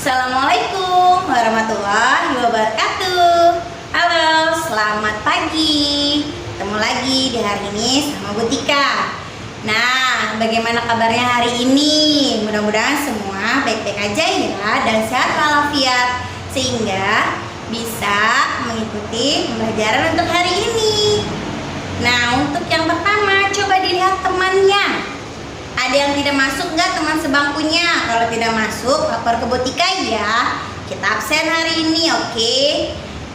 Assalamualaikum warahmatullahi wabarakatuh. Halo, selamat pagi. Ketemu lagi di hari ini sama Bu Tika. Nah, bagaimana kabarnya hari ini? Mudah-mudahan semua baik-baik aja ya dan sehat walafiat sehingga bisa mengikuti pembelajaran untuk hari ini. Nah, untuk yang pertama coba dilihat temannya. Ada yang tidak masuk nggak teman sebangkunya? Kalau tidak masuk, lapor ke Bu Tika ya. Kita absen hari ini, oke?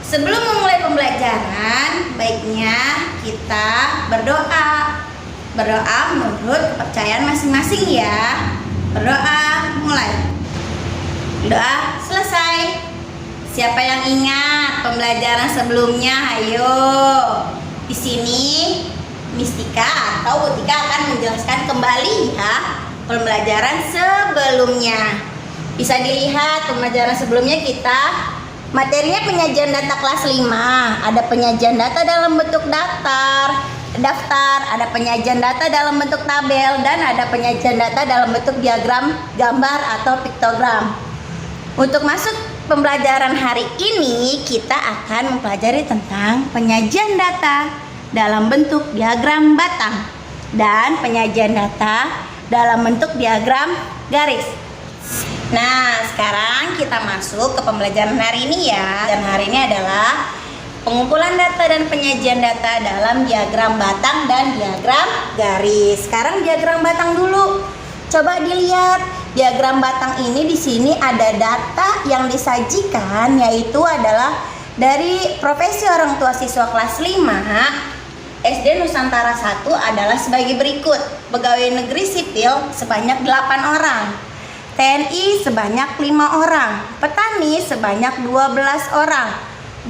Sebelum memulai pembelajaran, baiknya kita berdoa. Berdoa menurut kepercayaan masing-masing ya. Berdoa, mulai. Doa selesai. Siapa yang ingat pembelajaran sebelumnya? Ayo. Di sini Miss Tika atau Bu Tika akan menjelaskan kembali ya pembelajaran sebelumnya. Bisa dilihat pembelajaran sebelumnya kita materinya penyajian data kelas 5. Ada penyajian data dalam bentuk daftar, ada penyajian data dalam bentuk tabel, dan ada penyajian data dalam bentuk diagram, gambar atau piktogram. Untuk masuk pembelajaran hari ini kita akan mempelajari tentang penyajian data dalam bentuk diagram batang dan penyajian data dalam bentuk diagram garis. Nah, sekarang kita masuk ke pembelajaran hari ini ya. Dan hari ini adalah pengumpulan data dan penyajian data dalam diagram batang dan diagram garis. Sekarang diagram batang dulu. Coba dilihat diagram batang ini, di sini ada data yang disajikan, yaitu adalah dari profesi orang tua siswa kelas 5 SD Nusantara 1 adalah sebagai berikut. Pegawai negeri sipil sebanyak 8 orang, TNI sebanyak 5 orang, petani sebanyak 12 orang,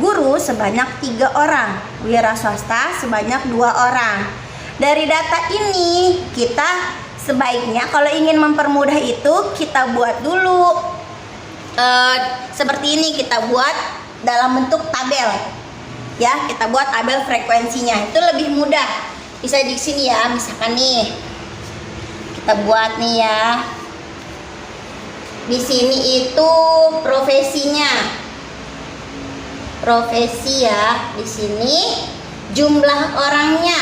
guru sebanyak 3 orang, wira swasta sebanyak 2 orang. Dari data ini kita sebaiknya kalau ingin mempermudah itu kita buat dulu seperti ini, kita buat dalam bentuk tabel. Ya, kita buat tabel frekuensinya, itu lebih mudah. Bisa di sini ya, misalkan nih kita buat nih ya. Di sini itu profesinya, profesi ya. Di sini jumlah orangnya,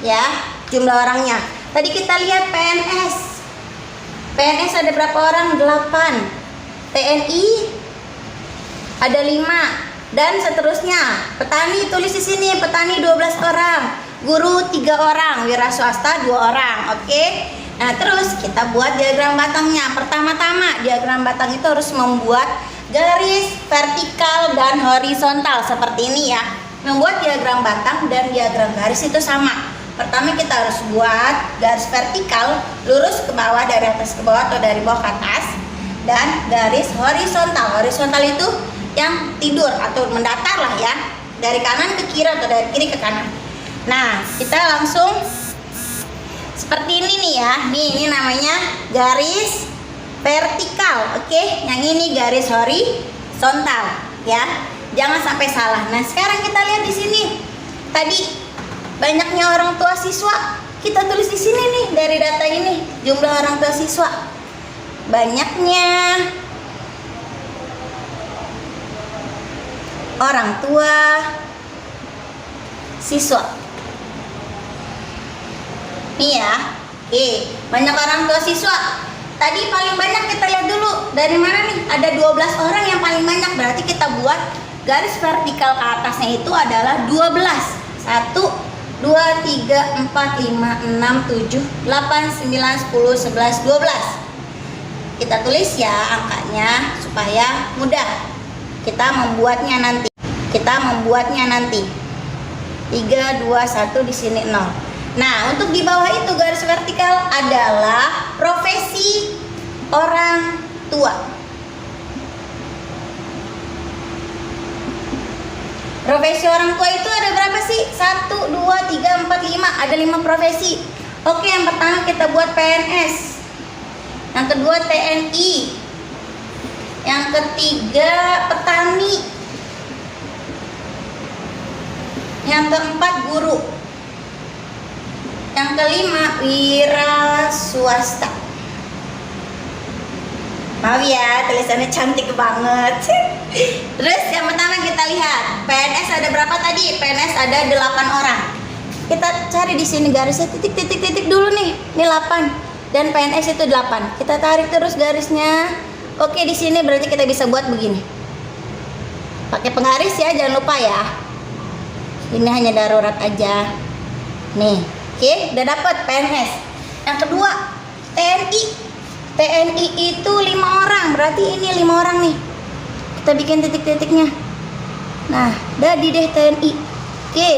ya, jumlah orangnya. Tadi kita lihat PNS. PNS ada berapa orang? 8. TNI ada 5. Dan seterusnya. Petani tulis di sini, petani 12 orang, guru 3 orang, wira swasta 2 orang. Oke. Nah, terus kita buat diagram batangnya. Pertama-tama diagram batang itu harus membuat garis vertikal dan horizontal seperti ini ya. Membuat diagram batang dan diagram garis itu sama. Pertama kita harus buat garis vertikal lurus ke bawah, dari atas ke bawah atau dari bawah ke atas, dan garis horizontal. Horizontal itu yang tidur atau mendatar lah ya, dari kanan ke kiri atau dari kiri ke kanan. Nah, kita langsung seperti ini nih ya. Nih, ini namanya garis vertikal. Oke, yang ini garis horizontal ya. Jangan sampai salah. Nah, sekarang kita lihat di sini. Tadi banyaknya orang tua siswa. Kita tulis di sini nih, dari data ini jumlah orang tua siswa. Banyaknya orang tua siswa. Nih ya. Oke, banyak orang tua siswa. Tadi paling banyak kita lihat dulu. Dari mana nih? Ada 12 orang yang paling banyak. Berarti kita buat garis vertikal ke atasnya itu adalah 12. 1 2 3 4 5 6 7 8 9 10 11 12. Kita tulis ya angkanya supaya mudah. Kita membuatnya nanti. 3 2 1 di sini 0. Nah, untuk di bawah itu garis vertikal adalah profesi orang tua. Profesi orang tua itu ada berapa sih? 1 2 3 4 5. Ada 5 profesi. Oke, yang pertama kita buat PNS. Yang kedua TNI. Yang ketiga petani. Yang keempat guru. Yang kelima wira swasta. Maaf ya, tulisannya cantik banget. Terus yang pertama kita lihat, PNS ada berapa tadi? PNS ada 8 orang. Kita cari di sini garisnya titik dulu nih. Ini 8 dan PNS itu 8. Kita tarik terus garisnya. Oke, di sini berarti kita bisa buat begini. Pakai penggaris ya, jangan lupa ya. Ini hanya darurat aja. Nih, oke, udah dapat PNS. Yang kedua, TNI. TNI itu 5 orang, berarti ini 5 orang nih. Kita bikin titik-titiknya. Nah, jadi deh TNI. Oke.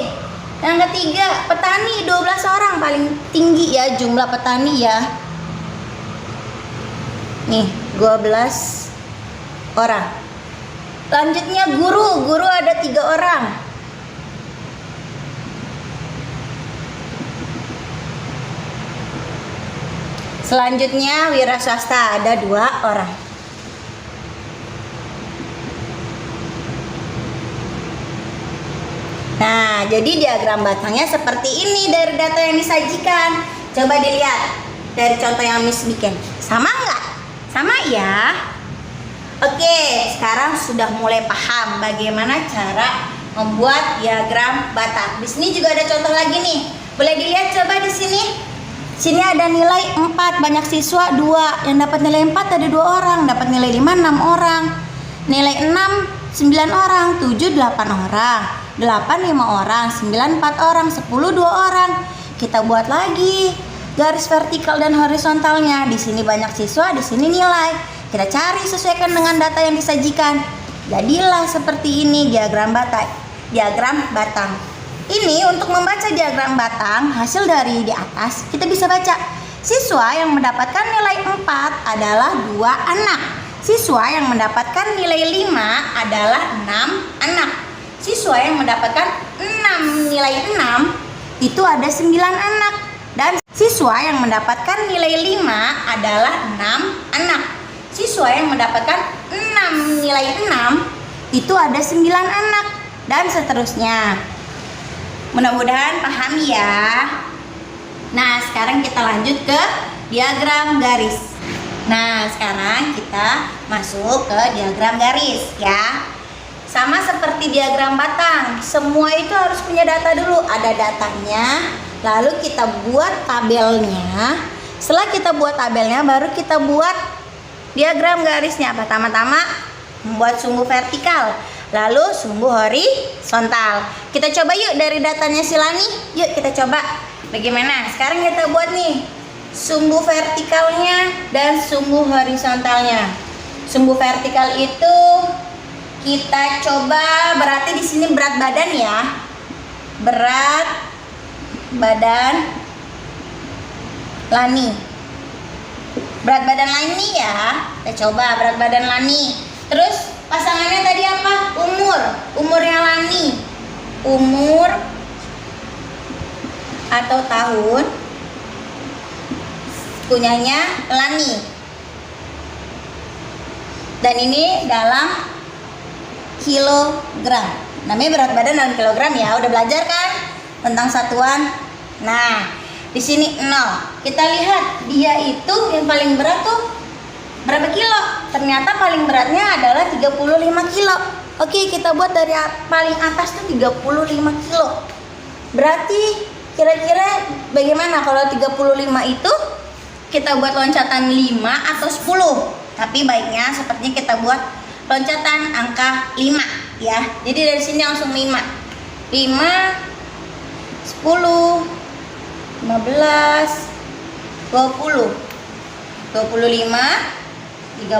Yang ketiga, petani 12 orang, paling tinggi ya jumlah petani ya. Nih, 12 orang. Lanjutnya guru ada 3 orang. Selanjutnya wira swasta ada 2 orang. Nah, jadi diagram batangnya seperti ini dari data yang disajikan. Coba dilihat dari contoh yang Miss bikin. Sama nggak? Sama ya. Oke, sekarang sudah mulai paham bagaimana cara membuat diagram batang. Di sini juga ada contoh lagi nih. Boleh dilihat coba di sini. Sini ada nilai 4, banyak siswa 2. Yang dapat nilai 4 ada 2 orang, dapat nilai 5 6 orang. Nilai 6 9 orang, 7 8 orang, 8 5 orang, 9 4 orang, 10 2 orang. Kita buat lagi garis vertikal dan horizontalnya. Di sini banyak siswa, di sini nilai. Kita cari sesuaikan dengan data yang disajikan. Jadilah seperti ini diagram batang. Diagram batang. Ini untuk membaca diagram batang, hasil dari di atas kita bisa baca. Siswa yang mendapatkan nilai 4 adalah 2 anak. Siswa yang mendapatkan nilai 5 adalah 6 anak. Siswa yang mendapatkan 6 nilai 6 itu ada 9 anak. Dan siswa yang mendapatkan nilai 5 adalah 6 anak. Siswa yang mendapatkan 6 nilai 6 itu ada 9 anak. Dan seterusnya. Mudah-mudahan paham ya. Nah, sekarang kita lanjut ke diagram garis. Nah, sekarang kita masuk ke diagram garis ya. Sama seperti diagram batang, semua itu harus punya data dulu. Ada datanya, lalu kita buat tabelnya. Setelah kita buat tabelnya, baru kita buat diagram garisnya. Pertama-tama membuat sumbu vertikal, lalu sumbu horizontal. Kita coba yuk dari datanya Silani. Yuk kita coba bagaimana. Sekarang kita buat nih sumbu vertikalnya dan sumbu horizontalnya. Sumbu vertikal itu kita coba, berarti di sini berat badan ya. Berat badan Lani. Berat badan Lani ya. Kita coba berat badan Lani. Terus pasangannya tadi apa? Umurnya Lani. Umur atau tahun punyanya Lani. Dan ini dalam kilogram. Namanya berat badan dalam kilogram ya. Udah belajar kan tentang satuan. Nah, di sini 0. Kita lihat dia itu yang paling berat tuh berapa kilo? Ternyata paling beratnya adalah 35 kilo. Oke, kita buat dari paling atas tuh 35 kilo. Berarti kira-kira bagaimana kalau 35 itu kita buat loncatan 5 atau 10? Tapi baiknya sepertinya kita buat loncatan angka 5 ya. Jadi dari sini langsung 5. 5 10 15 20 25 30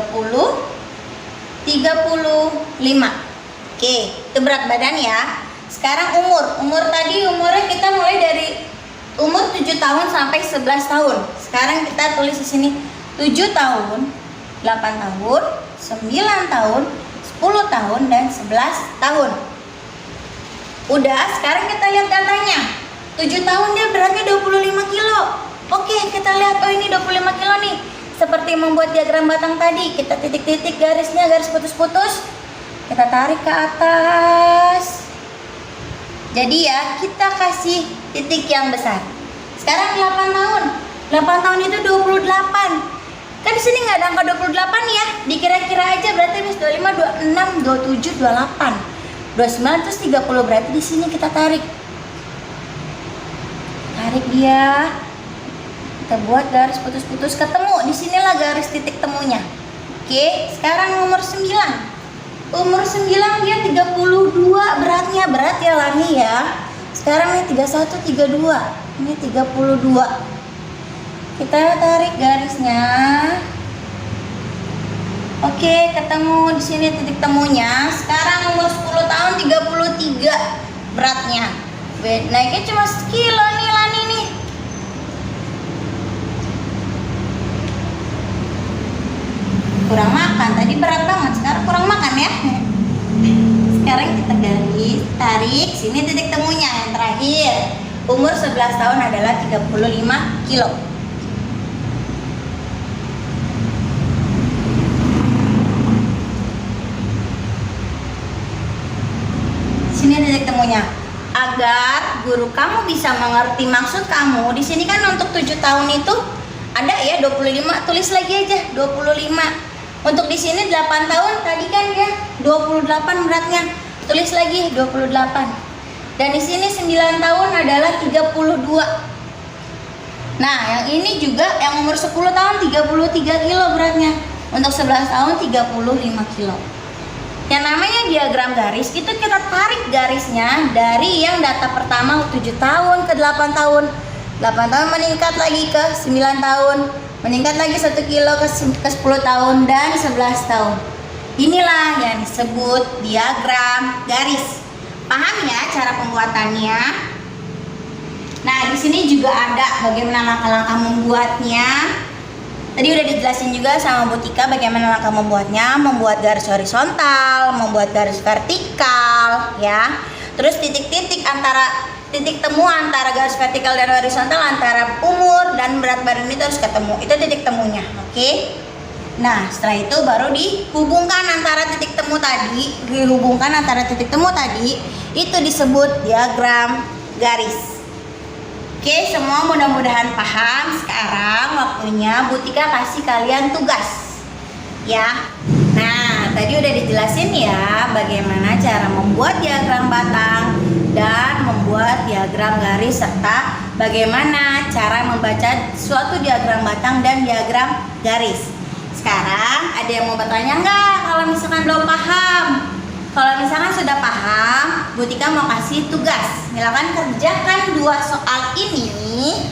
35. Oke, itu berat badan ya. Sekarang umur tadi umurnya kita mulai dari umur 7 tahun sampai 11 tahun. Sekarang kita tulis di sini 7 tahun, 8 tahun, 9 tahun, 10 tahun dan 11 tahun. Udah, sekarang kita lihat datanya. 7 tahun dia beratnya 25 kilo. Oke, kita lihat, oh ini 25 kilo nih. Seperti membuat diagram batang tadi, kita titik-titik garisnya, garis putus-putus. Kita tarik ke atas. Jadi ya, kita kasih titik yang besar. Sekarang 8 tahun. 8 tahun itu 28. Kan di sini nggak ada angka 28 ya. Dikira-kira aja berarti Miss 25, 26, 27, 28, 29 terus 30. Berarti di sini kita tarik. Tarik dia. Kita buat garis putus-putus ketemu. Di sinilah garis titik temunya. Oke, sekarang nomor 9. Umur 9 dia 32 beratnya. Berat ya Lani ya. Sekarang ini 31, 32. Ini 32. Kita tarik garisnya. Oke, ketemu di sini titik temunya. Sekarang umur 10 tahun 33 beratnya. Naiknya cuma sekilo nih Lani nih. Kurang makan, tadi berat banget, sekarang kurang makan ya. Sekarang kita garis, tarik, sini titik temunya yang terakhir. Umur 11 tahun adalah 35 kilo. Sini titik temunya. Agar guru kamu bisa mengerti maksud kamu, di sini kan untuk 7 tahun itu ada ya 25, tulis lagi aja 25. Untuk di sini 8 tahun tadi kan dia 28 beratnya. Tulis lagi 28. Dan di sini 9 tahun adalah 32. Nah, yang ini juga yang umur 10 tahun 33 kilo beratnya. Untuk 11 tahun 35 kilo. Yang namanya diagram garis itu kita tarik garisnya dari yang data pertama 7 tahun ke 8 tahun. 8 tahun meningkat lagi ke 9 tahun. Meningkat lagi 1 kilo ke 10 tahun dan 11 tahun. Inilah yang disebut diagram garis. Paham ya cara pembuatannya? Nah, di sini juga ada bagaimana langkah-langkah membuatnya. Tadi udah dijelasin juga sama Bu Tika bagaimana langkah membuatnya. Membuat garis horizontal, membuat garis vertikal ya. Terus titik-titik antara titik temu antara garis vertikal dan horizontal, antara umur dan berat badan itu harus ketemu. Itu titik temunya, oke? Nah, setelah itu baru dihubungkan antara titik temu tadi, itu disebut diagram garis. Oke, semua mudah-mudahan paham. Sekarang waktunya Bu Tika kasih kalian tugas. Ya. Nah, tadi udah dijelasin ya bagaimana cara membuat diagram batang dan membuat diagram garis, serta bagaimana cara membaca suatu diagram batang dan diagram garis. Sekarang ada yang mau bertanya nggak kalau misalkan belum paham? Kalau misalkan sudah paham, Bu Tika mau kasih tugas. Silakan kerjakan 2 soal ini.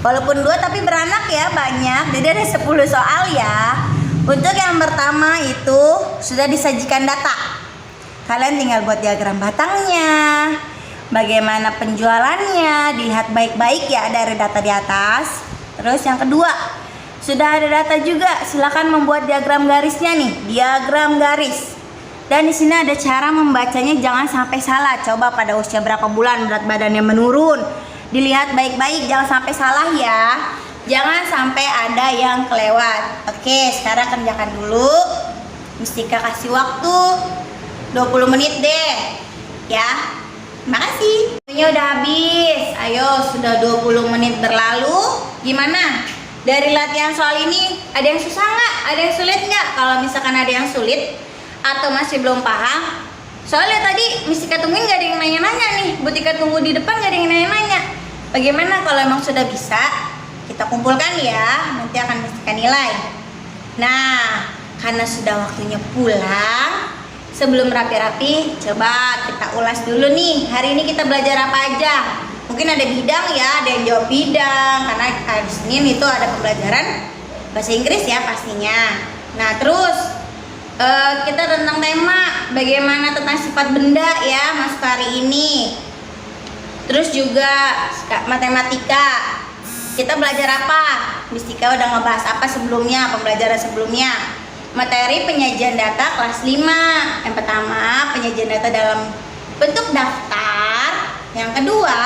Walaupun 2 tapi beranak ya, banyak. Jadi ada 10 soal ya. Untuk yang pertama itu sudah disajikan data. Kalian tinggal buat diagram batangnya. Bagaimana penjualannya, dilihat baik-baik ya dari data di atas. Terus yang kedua, sudah ada data juga, silakan membuat diagram garisnya nih, diagram garis. Dan di sini ada cara membacanya, jangan sampai salah. Coba pada usia berapa bulan berat badannya menurun. Dilihat baik-baik, jangan sampai salah ya. Jangan sampai ada yang kelewat. Oke, sekarang kerjakan dulu. Miss Tika kasih waktu 20 menit deh. Ya. Makasih. Waktunya udah habis. Ayo, sudah 20 menit berlalu. Gimana? Dari latihan soal ini ada yang susah nggak? Ada yang sulit nggak? Kalau misalkan ada yang sulit atau masih belum paham, soalnya tadi Miss Tika tungguin nggak ada yang nanya-nanya nih. Bu Tika tunggu di depan nggak ada yang nanya-nanya. Bagaimana kalau emang sudah bisa? Kita kumpulkan ya. Nanti akan Miss Tika nilai. Nah, karena sudah waktunya pulang, sebelum rapi-rapi, coba kita ulas dulu nih. Hari ini kita belajar apa aja? Mungkin ada bidang ya, ada yang jawab bidang. Karena hari Senin itu ada pembelajaran bahasa Inggris ya pastinya. Nah, terus kita tentang tema bagaimana tentang sifat benda ya masuk hari ini. Terus juga matematika. Kita belajar apa? Miss Tika udah ngebahas apa sebelumnya, pembelajaran sebelumnya. Materi penyajian data kelas 5. Yang pertama, penyajian data dalam bentuk daftar. Yang kedua,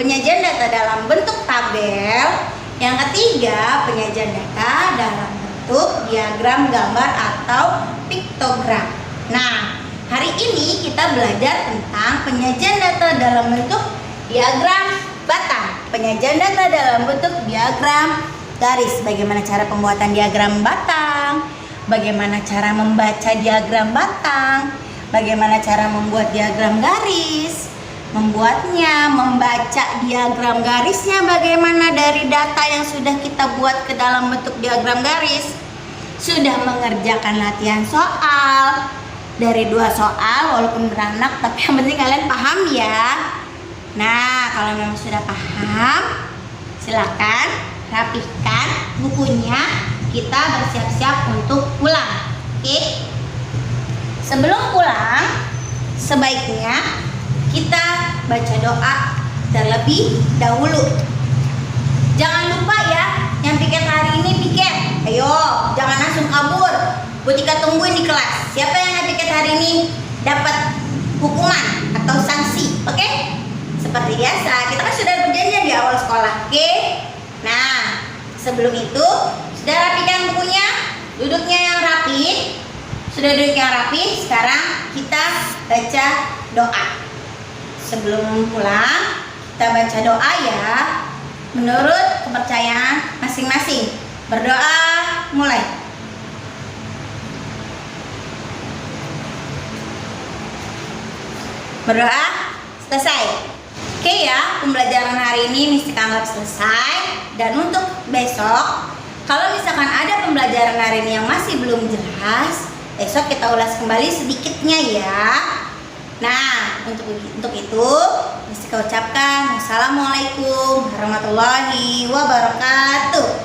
penyajian data dalam bentuk tabel. Yang ketiga, penyajian data dalam bentuk diagram gambar atau piktogram. Nah, hari ini kita belajar tentang penyajian data dalam bentuk diagram batang. Penyajian data dalam bentuk diagram garis. Bagaimana cara pembuatan diagram batang, bagaimana cara membaca diagram batang, bagaimana cara membuat diagram garis, membuatnya, membaca diagram garisnya bagaimana dari data yang sudah kita buat ke dalam bentuk diagram garis. Sudah mengerjakan latihan soal dari 2 soal walaupun beranak, tapi yang penting kalian paham ya. Nah, kalau memang sudah paham, silakan rapihkan bukunya. Kita bersiap-siap untuk pulang. Oke? Sebelum pulang, sebaiknya kita baca doa terlebih dahulu. Jangan lupa ya, yang piket hari ini piket. Ayo, jangan langsung kabur. Bu Tika tungguin di kelas. Siapa yang piket hari ini dapat hukuman atau sanksi. Oke? Seperti biasa, kita kan sudah berjanji di awal sekolah. Oke? Nah, sebelum itu sudah rapikan bukunya, duduknya yang rapi. Sudah duduk yang rapi, sekarang kita baca doa. Sebelum pulang, kita baca doa ya, menurut kepercayaan masing-masing. Berdoa, mulai. Berdoa, selesai. Oke ya, pembelajaran hari ini Miss Tika anggap selesai. Dan untuk besok, kalau misalkan ada pembelajaran hari ini yang masih belum jelas, besok kita ulas kembali sedikitnya ya. Nah, untuk itu Miss Tika ucapkan Assalamualaikum warahmatullahi wabarakatuh.